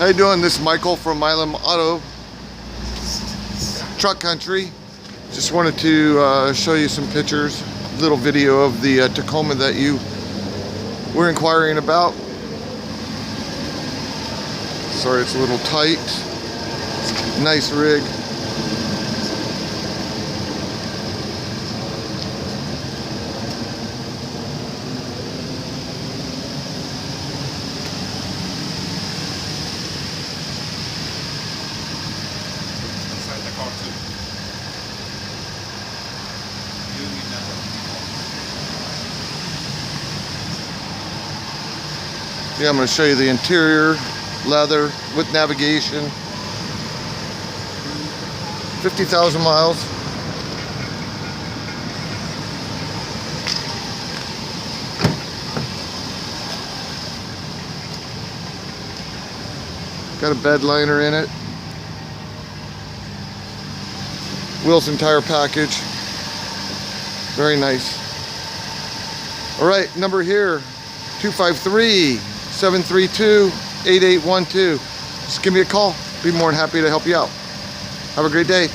How you doing? This is Michael from Milam Auto Truck Country. Just wanted to show you some pictures, little video of the Tacoma that you were inquiring about. Sorry, it's a little tight. Nice rig. Yeah, I'm going to show you the interior, leather with navigation. 50,000 miles. Got a bed liner in it. Wheels and tire package. Very nice. All right, number here, 253-732-8812. Just give me a call. Be more than happy to help you out. Have a great day.